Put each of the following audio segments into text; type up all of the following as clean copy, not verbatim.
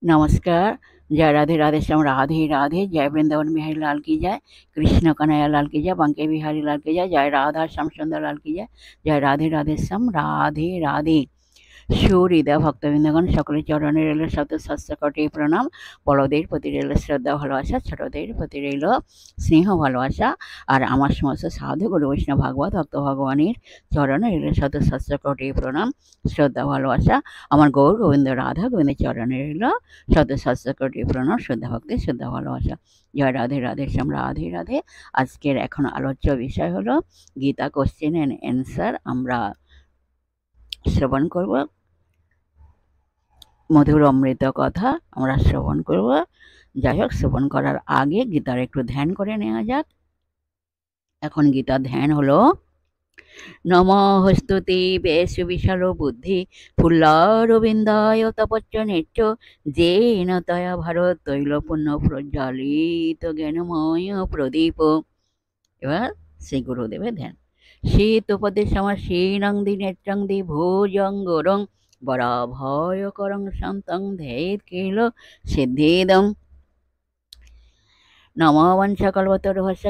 नमस्कार। जय राधे राधे श्याम राधे राधे। जय वृंदावन बिहारी लाल की जय। कृष्ण कन्हैया लाल की जय। बंके बिहारी लाल की जय। जय राधा श्याम सुंदर लाल की जय। जय राधे राधे श्याम राधे राधे। সুহৃদয় ভক্তবৃন্দগণ সকলের চরণে রইল শত সহস্র কোটি প্রণাম। বড়দের প্রতি রইল শ্রদ্ধা ভালোবাসা, ছোটদের প্রতি রইল স্নেহ ভালোবাসা। আর আমার সমস্ত সাধু গুরু বৈষ্ণব ভাগবত ভক্ত ভগবানের চরণে রইল শত সহস্র কোটি প্রণাম, শ্রদ্ধা ভালোবাসা। আমার গৌর গোবিন্দ রাধা গোবিন্দের চরণে রইল শত সহস্র কোটি প্রণাম, শ্রদ্ধা ভক্তি, শ্রদ্ধা ভালোবাসা। জয় রাধে রাধে শ্যাম রাধে রাধে। আজকের এখন আলোচ্য বিষয় হলো গীতা কোশ্চেন অ্যান্ড অ্যান্সার। আমরা শ্রবণ করব মধুর অমৃত কথা, আমরা শ্রবণ করব। যাই হোক, শ্রবণ করার আগে গীতার একটু ধ্যান করে নেওয়া যাক। এখন গীতার ধ্যান হলো নমস্তুতে বেশু বিশাল বুদ্ধি ফুল্লারবিন্দায় তপচ্চ নেত্য যেন তয়া ভারত তৈল পুণ্য প্রজ্বালিত জ্ঞানময় প্রদীপ। এবার শ্রী গুরুদেবের ধ্যান। শীত উপদেশ আমার শ্রীনংদি নেত্রংদি ভুজঙ্গরং বরাভয়করং শান্তং ধ্যেদ কিল সিদ্ধিদম। নমঃ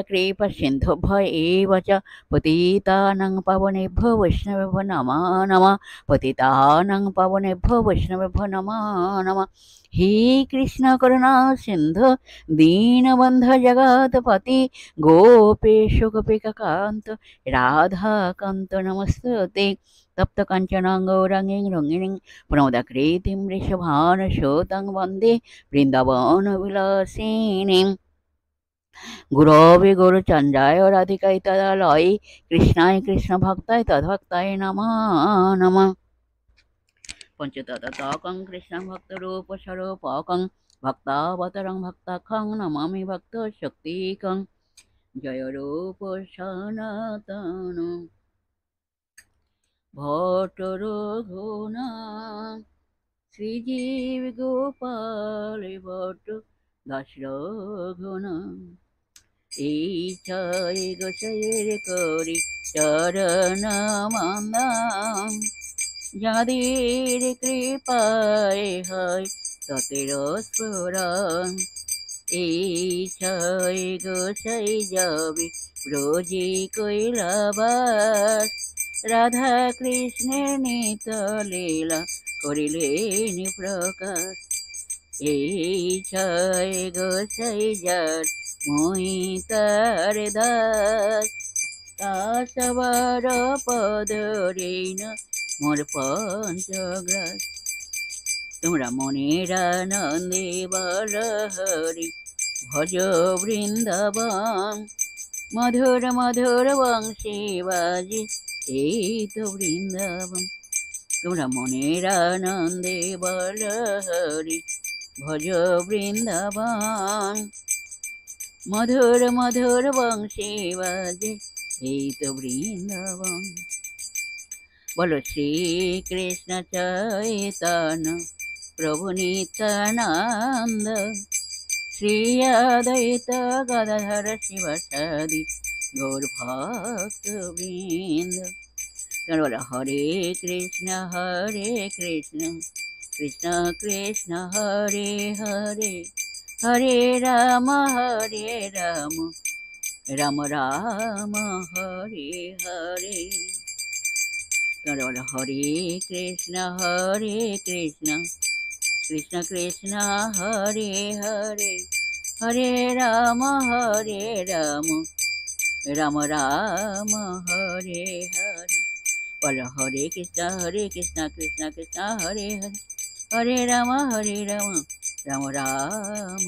কৃপা সিন্ধুভ্য এব চ পতিতানাং পাবনেভ্যো বৈষ্ণবেভ্যো নমো নমঃ। পতিতানাং পাবনেভ্যো বৈষ্ণবেভ্যো নমো নমঃ। হে কৃষ্ণ করুণা সিন্ধু দীনবন্ধু জগৎপতি গোপেশ গোপিকাকান্ত রাধাকান্ত নমস্তুতে। তপ্ত কাঞ্চনাং গৌরাঙ্গীং রঙ্গিণীং প্রমোদাকৃতিং বৃষভানুসুতাং বন্দে বৃন্দাবন বিলাসিনীং। গুরবে গৌরচন্দ্রায় রাধিকায় তদালয়ে কৃষ্ণায় কৃষ্ণ ভক্তায় তদ্ভক্তায় নমো নমঃ। পঞ্চতত্ত্বকং কৃষ্ণং ভক্তরূপ স্বরূপকং ভক্তাবতারং ভক্তাখ্যং নমামি ভক্ত শক্তিকং। জয় রূপ সনাতন ভট্ট রঘুনাথ শ্রীজীব গোপাল ভট্ট দাস রঘুনাথ। এই ছয় গোসাইয়ের করি চরণ বন্দন, যাদের কৃপায় হয় ততের স্ফুরণ। এই ছয় গোসাই যাবে রোজি কৈলাবাস, রাধা কৃষ্ণের নিত লীলা করিলেন প্রকাশ। এই ছয় গোসাই যার মই তার দাস, তা সবার পদ ঋণ মোর পঞ্চগ্রাস। তোমরা মনের আনন্দে বল হরি ভজ বৃন্দাবন, মধুর মধুর বংশী বাজে এই তো বৃন্দাবন। তোমরা মনের আনন্দে বল হরি ভজ বৃন্দাবন, মধুর মধুর বংশী বাজে এই তো বৃন্দাবন। বলো শ্রীকৃষ্ণ চৈতন্য প্রভু নিত্যানন্দ, শ্রী অদ্বৈত গদাধর শিবাসাদি গৌর ভক্তবৃন্দ। বলো হরে কৃষ্ণ কৃষ্ণ কৃষ্ণ হরে হরে, হরে রাম রাম রাম হরে হরে। বলো হরে কৃষ্ণ কৃষ্ণ কৃষ্ণ হরে হরে, হরে রাম রাম রাম হরে হরে। বলো হরে কৃষ্ণ কৃষ্ণ কৃষ্ণ হরে হরে, হরে রাম রাম রাম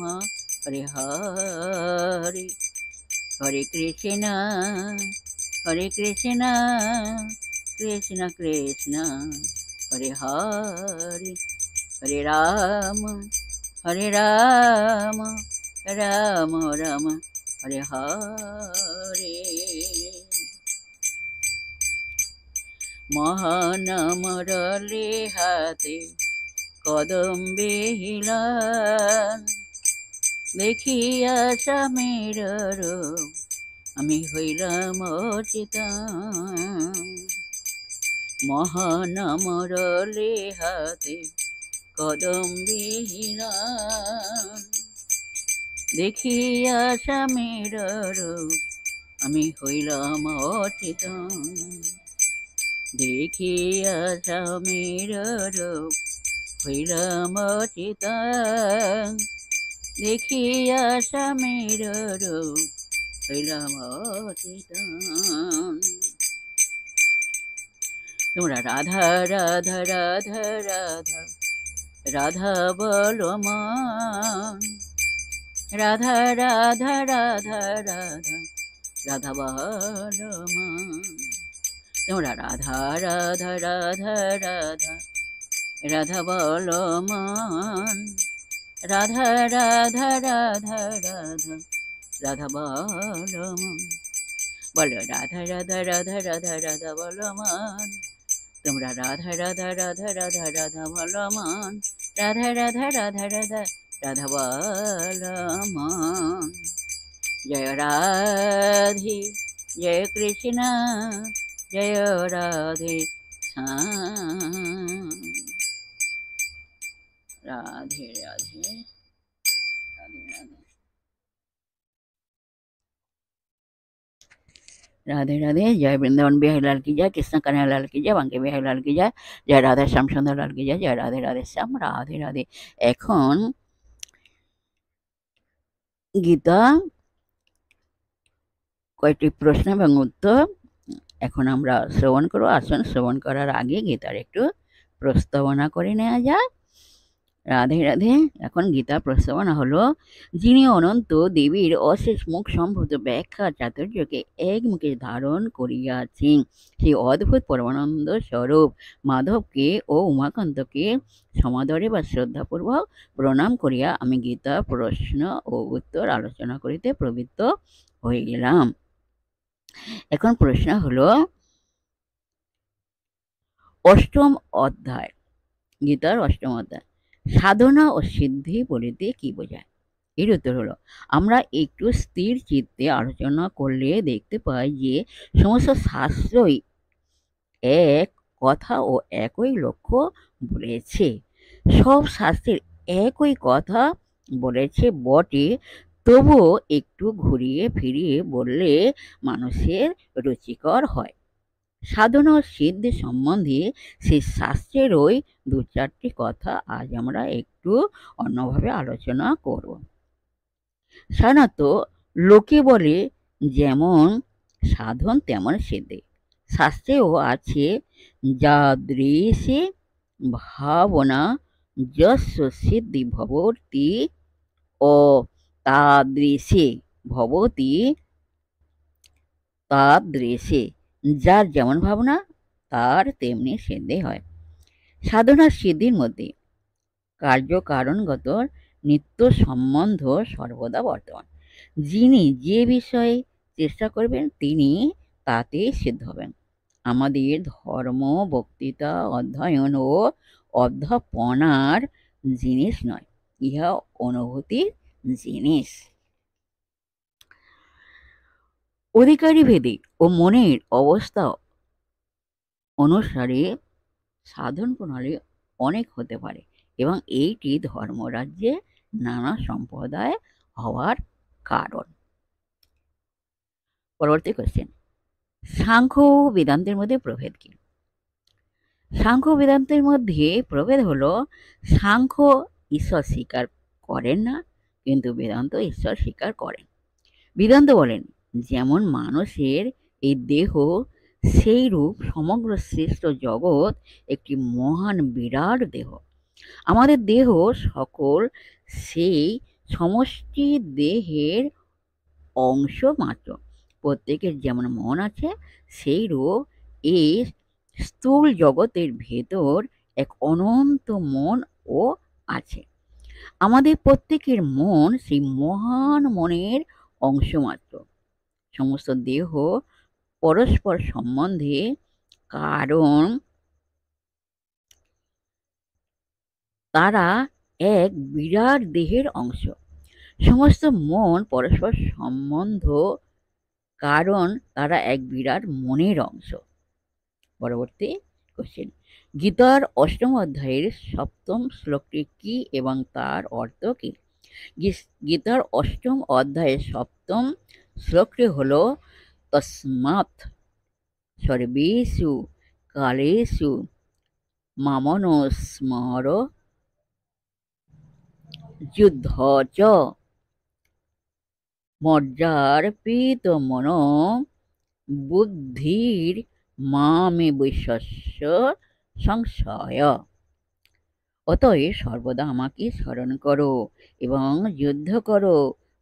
হরে হরে। হরে কৃষ্ণ কৃষ্ণ কৃষ্ণ হরে হরে, হরে রাম রাম রাম হরে হরে। মহানাম রলে হাতে কদম্বে হিলান, দেখিয়া স্বামীর রূপ আমি হইলাম অচেতন। মহানাম রলে হাতে কদম্বিহীনা দেখিয়া স্বামীর রূপ আমি হইলাম অচেতন। দেখিয়া স্বামীর রূপ হইলাম অচেতন। দেখিয়া স্বামীর রূপ হইলাম অচেতন। তোমরা রাধা রাধা রাধা রাধা রাধা বলো মন। রাধা রাধা রাধা রাধা রাধা বলো মন। তোমরা রাধা রাধা রাধা রাধা রাধা বলো মন। রাধা রাধা রাধা রাধা রাধা বলো মন। বলো রাধা রাধা রাধা রাধা রাধা বলো মন। তোমরা রাধা রাধা রাধা রাধা রাধা বলো মন। রাধা রাধা রাধা রাধা রাধা বলো মন। জয় রাধে জয় কৃষ্ণ জয় রাধে শ্যাম। রাধে রাধে রাধে রাধে राधे राधे। जय वृंदावन बिहारी लाल की जय, कृष्ण कन्हैया लाल की जय, बांके बिहारी लाल की जय, जय राधा श्याम सुंदर लाल की जय, जय राधे राधे श्याम राधे राधे। এখন গীতা কয়েকটি প্রশ্ন এবং উত্তর এখন আমরা শ্রবণ করব। আসুন শ্রবণ করার আগে গীতার একটু প্রস্তাবনা করে নেওয়া যাক। রাধে রাধে। এখন গীতা প্রস্তাবনা হলো, যিনি অনন্ত দেবীর অশেষ মুখ সম্ভূত ব্যাখ্যা চাতুর্যকে এক মুখে ধারণ করিয়াছেন, সেই অদ্ভুত পরমানন্দ স্বরূপ মাধবকে ও উমাকান্তকে সমাদরে বা শ্রদ্ধাপূর্বক প্রণাম করিয়া আমি গীতা প্রশ্ন ও উত্তর আলোচনা করিতে প্রবৃত্ত হয়ে গেলাম। এখন প্রশ্ন হলো, অষ্টম অধ্যায়, গীতার অষ্টম অধ্যায়, সাধনা ও সিদ্ধি বলিতে কি বোঝায়? এর উত্তর হলো, আমরা একটু স্থির চিত্তে আলোচনা করলে দেখতে পাই যে সমস্ত শাস্ত্রই এক কথা ও একই লক্ষ্য বলেছে। সব শাস্ত্রের একই কথা বলেছে বটে, তবুও একটু ঘুরিয়ে ফিরিয়ে বললে মানুষের রুচিকর হয়। সাধনা ও সিদ্ধি সম্বন্ধে সেই শাস্ত্রেরই দু চারটি কথা আজ আমরা একটু অন্যভাবে আলোচনা করব। সাধারণত লোকে বলে যেমন সাধন তেমন সিদ্ধি। শাস্ত্রেও আছে যাদৃশী ভাবনা যস্য সিদ্ধি ভবতি ও তাদৃশী ভবতি তাদৃশী। যার যেমন ভাবনা তার তেমনি সিদ্ধি হয়। সাধনার সিদ্ধির মধ্যে কার্যকারণগত নিত্য সম্বন্ধ সর্বদা বর্তমান। যিনি যে বিষয়ে চেষ্টা করবেন তিনি তাতে সিদ্ধ হবেন। আমাদের ধর্ম বক্তৃতা অধ্যয়ন ও অধ্যাপনার জিনিস নয়, ইহা অনুভূতির জিনিস। অধিকারী ভেদে ও মনের অবস্থা অনুসারে সাধন প্রণালী অনেক হতে পারে এবং এইটি ধর্মরাজ্যে নানা সম্প্রদায় হওয়ার কারণ। পরবর্তী কোশ্চেন, সাংখ্য ও বেদান্তের মধ্যে প্রভেদ কি? সাংখ্য বেদান্তের মধ্যে প্রভেদ হলো, সাংখ্য ঈশ্বর স্বীকার করেন না, কিন্তু বেদান্ত ঈশ্বর স্বীকার করেন। বেদান্ত বলেন, যেমন মানুষের এই দেহ সেই রূপ সমগ্র শ্রেষ্ঠ জগৎ একটি মহান বিরাট দেহ। আমাদের দেহ সকল সেই সমষ্টি দেহের অংশ মাত্র। প্রত্যেকের যেমন মন আছে সেই রূপ এই স্থূল জগতের ভেতর এক অনন্ত মন ও আছে। আমাদের প্রত্যেকের মন সেই মহান মনের অংশ মাত্র। সমস্ত দেহ পরস্পর সম্বন্ধে কারণ তারা এক বিরাট দেহের অংশ। সমস্ত মন পরস্পর সম্বন্ধ কারণ তারা এক বিরাট মনের অংশ। পরবর্তী কোশ্চেন, গীতার অষ্টম অধ্যায়ের সপ্তম শ্লোকটি কি এবং তার অর্থ কি? গীতার অষ্টম অধ্যায়ের সপ্তম শ্লোকটি হল তস্মাৎ সর্বেষু কালেষু মামনুস্মর যুদ্ধ চ মজ্জার্পিতমনো বুদ্ধির মামে বিশ্বস্য সংশয়। অতএব সর্বদা আমাকে স্মরণ করো এবং যুদ্ধ করো।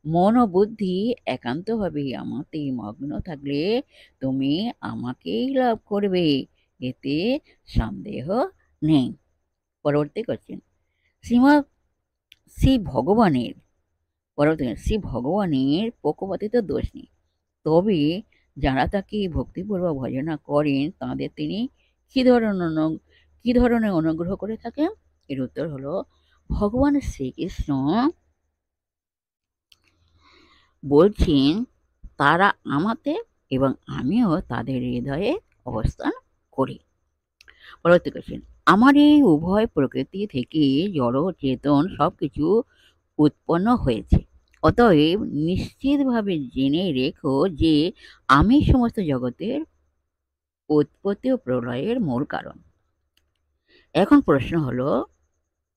মন ও বুদ্ধি একান্তভাবে আমাতে মগ্ন থাকলে তুমি আমাকেই লাভ করবে, এতে সন্দেহ নেই। পরবর্তী কোশ্চেন, শ্রী ভগবানের পক্ষপাতিত দোষ নেই, তবে যারা তাকে ভক্তিপূর্বক ভজনা করেন তাদের তিনি কি ধরনের অনুগ্রহ করে থাকেন? এর উত্তর হলো, ভগবান শ্রীকৃষ্ণ বলছেন তারা আমাতে এবং আমিও তাদের হৃদয়ে অবস্থান করি। পরবর্তী কোশ্চেন, আমার এই উভয় প্রকৃতি থেকে জড় চেতন সবকিছু উৎপন্ন হয়েছে, অতএব নিশ্চিতভাবে জেনে রেখো যে আমি সমস্ত জগতের উৎপত্তি ও প্রলয়ের মূল কারণ। এখন প্রশ্ন হলো,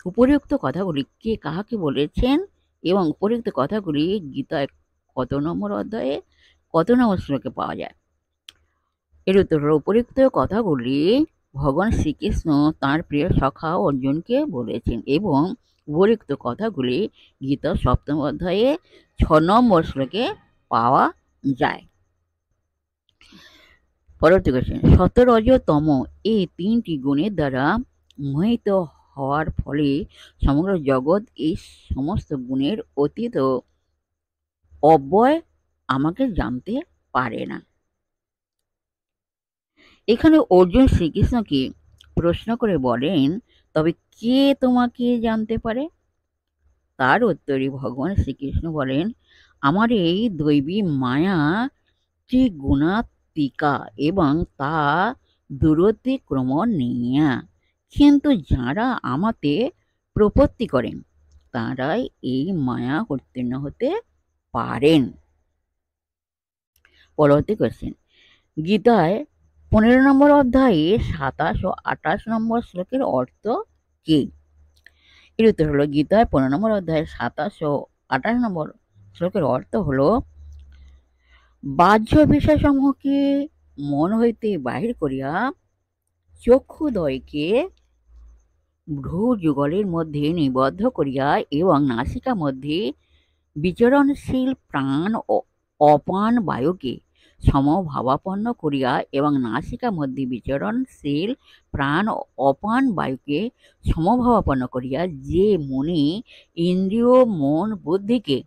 উপরিউক্ত কথাগুলি কে কাহাকে বলেছেন এবং উপরিউক্ত কথাগুলি গীতায় কত নম্বর অধ্যায়ে কত নম্বর শ্লোকে পাওয়া যায়? এর উত্তর হলো, উপরিউক্ত কথাগুলি ভগবান শ্রীকৃষ্ণ তাঁর প্রিয় সখা অর্জুনকে বলেছেন এবং উপরিউক্ত কথাগুলি গীতা সপ্তম অধ্যায়ে 6 নম্বর শ্লোকে পাওয়া যায়। পরবর্তী কোশ্চেন, সত্য রজ তম এই তিনটি গুণের দ্বারা মোহিত হওয়ার ফলে সমগ্র জগৎ এই সমস্ত গুণের অতীত অব্যয় আমাকে জানতে পারে না। এখানে অর্জুন শ্রীকৃষ্ণকে প্রশ্ন করে বলেন, তবে কে তোমাকে জানতে পারে? তার উত্তরে ভগবান শ্রীকৃষ্ণ বলেন, আমার এই দৈবী মায়া ত্রিগুণাত্মিকা এবং তা দুরতিক্রমণীয়া, কিন্তু যারা আমাতে প্রপত্তি করেন তারাই এই মায়া উত্তীর্ণ হতে পারেন। পরবর্তী কোশ্চেন, গীতায় 15 নম্বর অধ্যায়ে 27 ও 28 নম্বর শ্লোকের অর্থ কি? এর উত্তর হলো, গীতায় 15 নম্বর অধ্যায়ে 27 ও 28 নম্বর শ্লোকের অর্থ হলো, বাহ্য বিষয়সমূহকে মন হইতে বাহির করিয়া চক্ষুদ্বয়কে ভ্রূ যুগলের মধ্যে নিবদ্ধ করিয়া এবং নাসিকা মধ্যে বিচরণশীল প্রাণ ও অপান বায়ুকে সমভাবাপন্ন করিয়া এবং নাসিকা মধ্যে বিচরণশীল প্রাণ ও অপান বায়ুকে সমভাবাপন্ন করিয়া যে মুনি ইন্দ্রিয় মন বুদ্ধিকে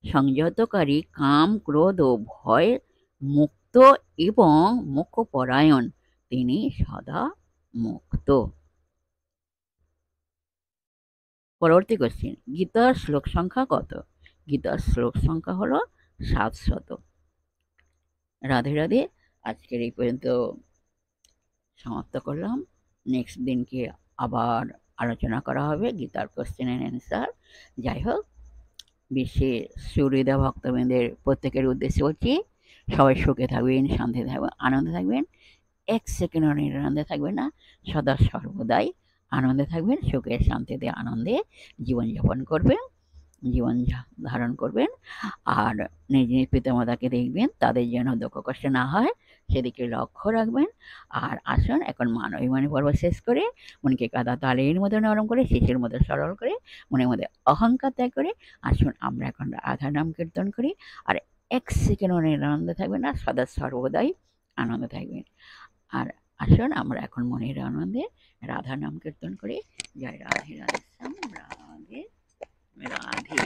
সংযতকারী কাম ক্রোধ ও ভয় মুক্ত এবং মোক্ষপরায়ণ, তিনি সদা মুক্ত। পরবর্তী কোশ্চেন, গীতার শ্লোক সংখ্যা কত? গীতার শ্লোক সংখ্যা হলো 700। রাধে রাধে। আজকের এই পর্যন্ত সমাপ্ত করলাম। নেক্সট দিনকে আবার আলোচনা করা হবে গীতার কোশ্চেন অ্যান্ড অ্যান্সার। যাই হোক, বিশ্বের সুহৃদয় ভক্তবৃন্দের প্রত্যেকের উদ্দেশ্যে বলছি, সবাই সুখে থাকবেন, শান্তিতে থাকবেন, আনন্দে থাকবেন, এক সেকেন্ডও নিরানন্দে থাকবেন না, সদা সর্বদাই আনন্দে থাকবেন, সুখে শান্তিতে আনন্দে জীবনযাপন করবেন, জীবন ধারণ করবেন। আর নিজ নিজ পিতামাতাকে দেখবেন, তাদের যেন দুঃখ কষ্ট না হয় সেদিকে লক্ষ্য রাখবেন। আর আসুন এখন মান অভিমানী পর্ব শেষ করে মনকে কাদা তালের মতো নরম করে শিশুর মতো সরল করে মনের মধ্যে অহংকার ত্যাগ করে আসুন আমরা এখন রাধা নাম কীর্তন করি। আর এক সেকেন্ডও নিরানন্দে থাকবেন না, সদা সর্বদাই আনন্দে থাকবেন। আর আসুন আমরা এখন মনের আনন্দে রাধা নাম কীর্তন করি। জয় রাধে রাধে শ্যাম রাধে রাধে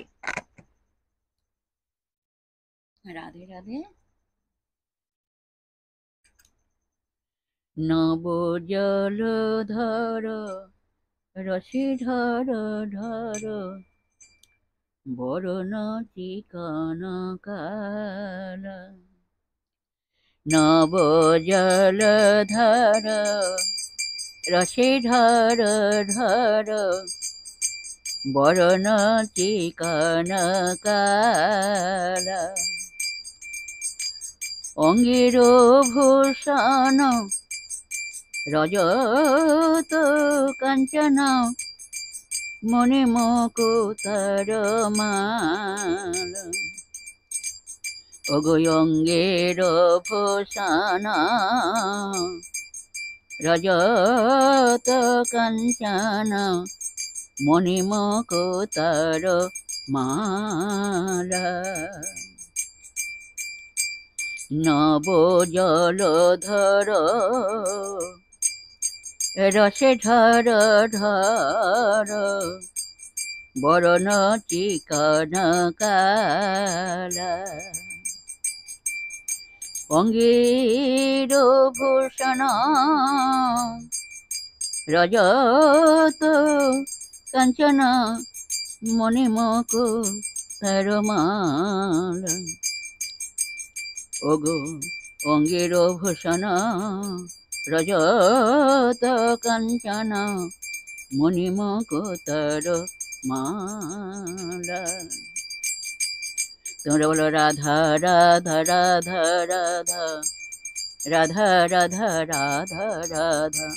রাধে রাধে। নব জলধর রসিধর ধর বরণ চিকন কাল, নব জলধর রসে ঢর ঢর বরণ চিকন কালা, অঙ্গের ভূষণ রজত কাঞ্চন, মনে মুকুতার মালা। ওগো অঙ্গের ভূষণ রজত কাঞ্চন, মনে মুকুতার মালা। নব জলধর রসে ঢর ঢর বরণ চিকন কালা, অঙ্গের ভূষণ রজত কাঞ্চন, মনে মুকুতার মালা। ওগো অঙ্গের ভূষণ রজত কাঞ্চন, মনে মুকুতার মালা। তোমরা বলো রাধা রাধা রাধা রাধা, রাধা রাধা রাধা রাধা,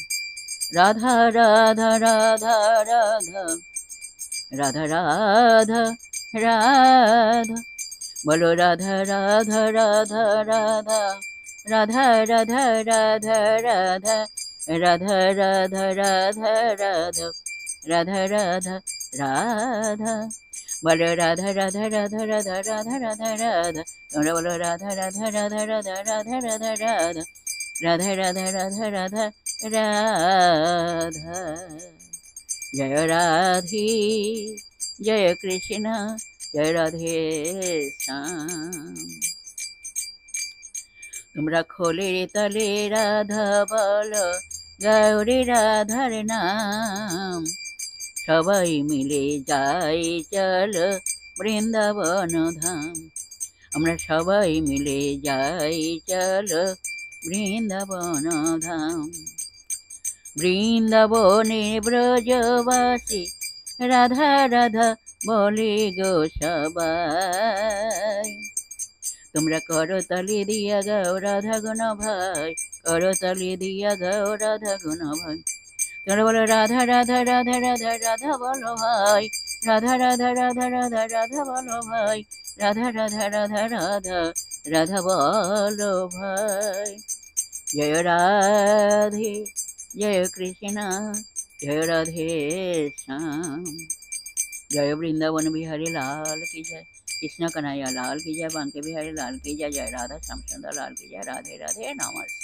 রাধা রাধা রাধা রাধা, রাধা রাধা রাধা। বলো রাধা রাধা রাধা রাধা, রাধা রাধা রাধা রাধা, রাধা রাধা রাধা রাধা, রাধা রাধা রাধা। বলো রাধা রাধা রাধা রাধা রাধা রাধা রাধা। তোমরা বলো রাধা রাধা রাধা রাধা রাধা রাধা রাধা, রাধা রাধা রাধা রাধা রাধা। জয় রাধে জয় কৃষ্ণ জয় রাধে শ্যাম। তোমরা খোলের তালে রাধা বলো, গৌরী রাধার নাম। সবাই মিলে যাই চলো বৃন্দাবন ধাম। আমরা সবাই মিলে যাই চলো বৃন্দাবন ধাম। বৃন্দাবনে ব্রজবাসী রাধা রাধা বলে গো সবাই। তোমরা করতালি দিয়া গাও রাধা গুণ ভাই, করতালি দিয়া গাও রাধা গুণ ভাই। তোমরা বলো রাধা রাধা রাধা রাধা রাধা বলো ভাই, রাধা রাধা রাধা রাধা রাধা বলো ভাই, রাধা রাধা রাধা রাধা রাধা বলো ভাই। জয় রাধে জয় কৃষ্ণ জয় রাধে শ্যাম। जय वृंदावन बिहारी लाल की जय, कृष्ण कन्हैया लाल की जय, बांके बिहारी लाल की जय, जय राधा श्याम सुंदर लाल की जय। राधे राधे नमस्ते।